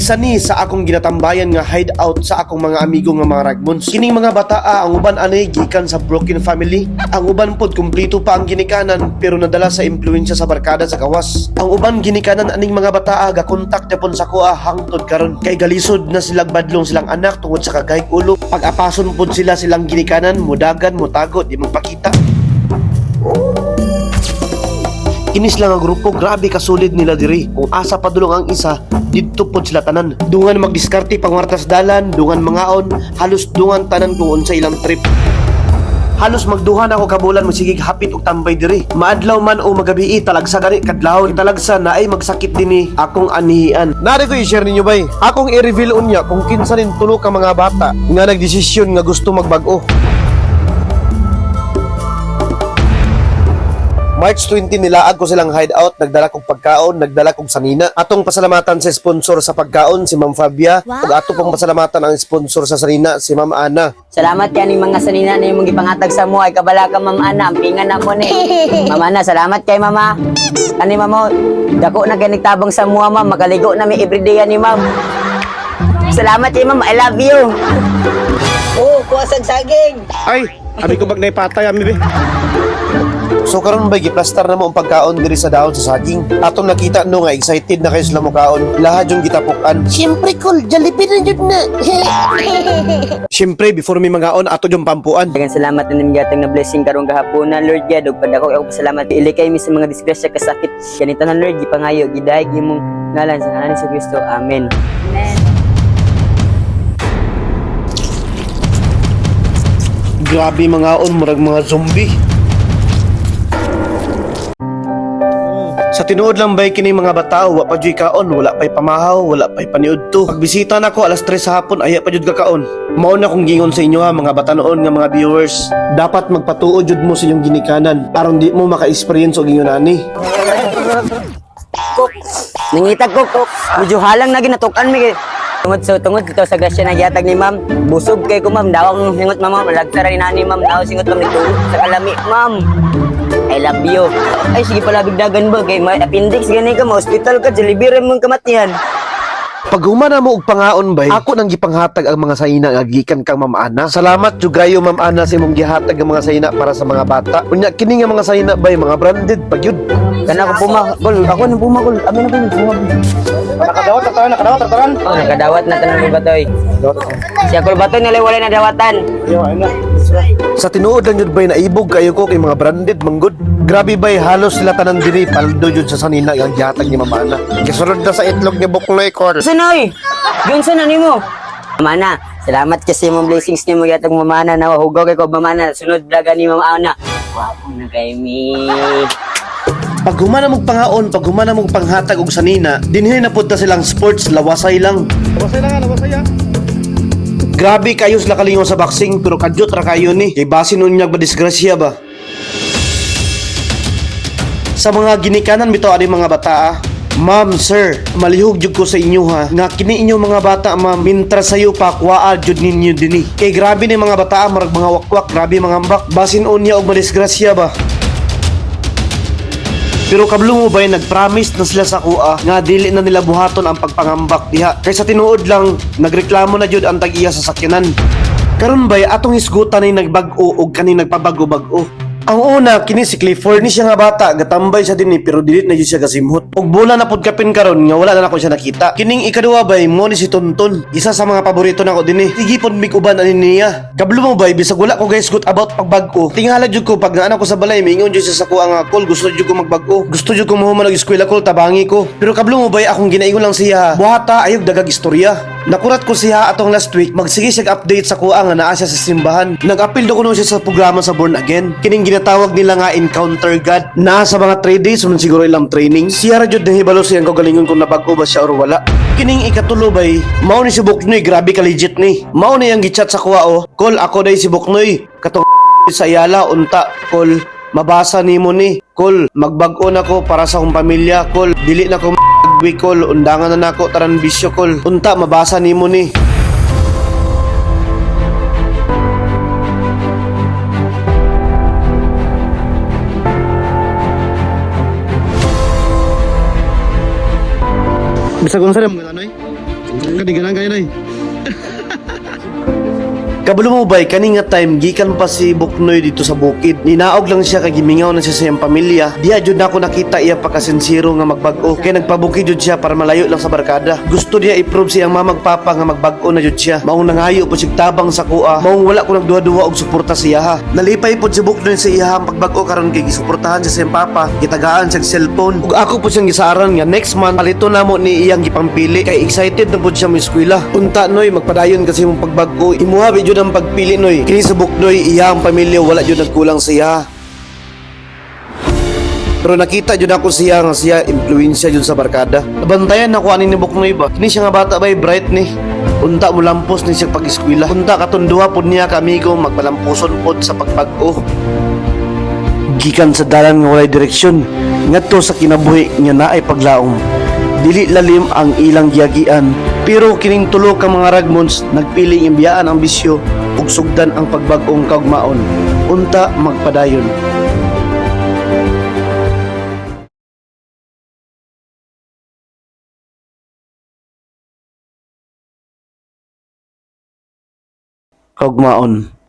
Isa ni sa akong ginatambayan nga hideout sa akong mga amigo nga mga ragmons. Kining mga bataa ang uban anay gikan sa broken family. Ang uban pod kumpleto pa ang ginikanan pero nadala sa impluwensya sa barkada sa gawas. Ang uban ginikanan aning mga bataa gakontak japon sa kuha hangtod karon kay galisod na silang badlong silang anak tungod sa kagayg ulo. Pag-apason pod silang ginikanan, mudagan, mutago, di magpakita. Inis lang ang grupo, grabe kasulid nila diri. Kung asa padulong ang isa, didto pod sila tanan. Dungan magdiskarte pangwartas dalan, dungan mangaon, halos dungan tanan kung unsa ilang trip. Halos magduhan ako kabulan masigig hapit og tambay diri. Maadlaw man o magabi talagsa gani kadlaw talagsa na ay magsakit dinhi akong anihian. Nari ko i-share ninyo bay. Akong i-reveal unya kung kinsa nin tulo ka mga bata nga nagdesisyon nga gusto magbag-o. March 20 nilaag ko silang hideout, nagdala kong pagkaon, nagdala kong sanina. Atong pasalamatan sa sponsor sa pagkaon, si Ma'am Fabia. Ug ato pong pasalamatan ang sponsor sa sanina, si Ma'am Ana. Salamat yan yung mga sanina na yung ipangatag sa mo ay kabala ka Ma'am Ana, ang pingan na mo ni. Ma'am Ana, salamat kay Mama. Ani Mama, dako na kay nagtabang sa mua Ma'am, makaligo na mi everyday yan ni Ma'am. Salamat kay Ma'am, I love you. Oh, kuwasag saging. Ay, abi ko bag naipatay, ami be. So karon ba giplastar na mo ang pagkaon diri sa daon sa saging. Atong nakita no nga excited na kayo sila mo kaon. Lahad yung gitapukan. Siyempre kol, Jollibee na jud na. Siyempre before mi mangaon ato yung pampuan. Daghang salamat na nimigatang na blessing karong gahaponan Lord God ug padako ako pasalamat ili kay mi sa mga disgrasya kasakit. Kanito na Lord gipangayo gidayeg imong ngalan sa ngalan ni Kristo. Amen. Amen. Grabe mangaon murag mga zombie. Sa tinuod lang bay kini mga bataw, wa pa jud kaon, wala pay pamahaw, wala pay paniudto. Pagbisita nako alas 3 sa hapon, aya pa jud ka kaon. Mao na kong gingon sa inyo ha mga batanon nga mga viewers. Dapat magpatuod jud mo sa inyong ginikanan aron di mo maka-experience og ingon ani. Kok, nangitag ko. Medyo halang na ginatukan mi kay tungod dito sa grasya na gihatag ni Ma'am. Busog kay ko Ma'am, dawang singot Ma'am, malagtara ni nani Ma'am, daw singot Ma'am nito sa kalami Ma'am. I love you. Ay sige pala bigdagan ba kay may appendix gani ka, ma-hospital ka, Jollibee mong kamatian. Pag humana mo og pangaon bay, ako nang gipanghatag ang mga sayina nga gikan kang Ma'am Ana. Salamat jugayo Ma'am Ana sa imong gihatag ang mga sayina para sa mga bata. Unya kini nga mga sayina bay mga branded pagyud. Kana ko pumakol, ako nang pumakol. Abi na pumakol. Nakadawat tataran. Oh, nakadawat na tanan ni Batoy. Si Akol Batoy nalay wala na dawatan. Sa tinuod lang jud bay naibog kayo ko kay mga branded manggod. Grabe bay halos sila tanan diri paldo jud sa sanina ang gihatag ni Ma'am Ana. Kasunod na sa itlog ni Bukloy Kor. Sanoy! Gunsa na nimo? Mamana, salamat kasi mong blessings ni mo yatag mamana na hugaw kay ko mamana sunod vlog ni Mama Ana. Wapo na kay mi. Pag humana mong pangaon, pag humana mong panghatag og sanina, dinhi na pud ta silang sports lawasay lang. Lawasay. Grabe kayo sila kalingon sa boxing pero kadyot ra kayo ni. Kay basin unyag ba disgrasya ba? Sa mga ginikanan bitaw ani mga bataa. Ma'am, sir, malihog jud ko sa inyo ha. Nga kini inyo mga bata, ma'am, mintra sayo pa kuwaa jud ninyo dinhi. Kay grabe ni mga bataa marag mga wakwak, grabe mga ambak. Basin unya og madisgrasya ba? Pero kablo mo ba nag-promise na sila sa kuha nga dili na nila buhaton ang pagpangambak diha. Kay sa tinuod lang nagreklamo na jud ang tag-iya sa sakyanan. Karon bay atong hisgutan ni nagbag-o og kani nagpabago-bago. Ang una kini si Clifford ni siya nga bata gatambay siya dinhi pero dili na jud siya kasimhot. Og bola na pud kapin karon nga wala na nako siya nakita. Kining ikaduha bay mo ni si Tonton. Isa sa mga paborito nako dinhi. Sige pod mig uban ani niya. Kablo mo bay bisag wala ko guys good about pagbag-o. Tingala jud ko pag naana ko sa balay miingon jud siya sa kuha nga call gusto jud ko magbag-o. Gusto jud ko mahuman og eskwela call tabangi ko. Pero kablo mo bay akong ginaingon lang siya. Buhata ayog dagag istorya. Nakurat ko siya atong last week magsige siya update sa kuha nga naa siya sa simbahan. Nag-apil do kuno siya sa programa sa Born Again. Kining ginatawag nila nga Encounter God. Na sa mga 3 days man siguro ilang training. Siya ra jud nahibalo siyang kagalingon kung nabag-o ba siya or wala. Kining ikatulo bay, mao ni si Buknoy, grabe ka legit ni. Mao ni ang gichat sa kuha o. Call ako day si Buknoy. Katong sa Ayala unta call mabasa nimo ni. Call magbag-o na ko para sa akong pamilya. Call dili na ko call undangan na nako taran bisyo call. Unta mabasa nimo ni. Bisa kung saan mga nanay? ka di ganang kayo na Kabalo mo bay, kani nga time, gikan pa si Buknoy dito sa bukid. Ninaog lang siya kay gimingaw na siya sa iyang pamilya. Diya jud na ako nakita iya pagkasinsiro nga magbag-o. Kaya nagpabukid jud siya para malayo lang sa barkada. Gusto niya i-prove siyang mamagpapa nga magbag-o na jud siya. Maong nangayo po sig tabang sa kuha. Maong wala ko nagduha-duha og suporta siya ha. Nalipay po si Buknoy sa iya ang pagbag-o karon kay gisuportahan siya sa iyang papa. Gitagaan sa cellphone. Ug ako po siyang gisaran nga next month palito namo ni iyang gipampili kay excited na po siya mo eskwela. Unta noy magpadayon kasi mong pagbag-o. Imuha jud ang pagpili noy. Kini sa Buknoy iya ang pamilya wala jud nagkulang sa iya. Pero nakita jud ako siya nga siya impluwensya jud sa barkada. Nabantayan ako ani ni Buknoy ba. Kini siya nga bata bay bright ni. Unta mo lampos ni siya pag-eskwela. Unta katunduha pod niya ka amigo magpalampuson pod sa pagpag-o. Gikan sa dalan nga walay direksyon ngadto sa kinabuhi nga naay paglaom. Dili lalim ang ilang giyagian pero kining tulo ka mga ragmons nagpili imbiyaan ang bisyo ug sugdan ang pagbag-ong kaugmaon. Unta magpadayon. Kaugmaon.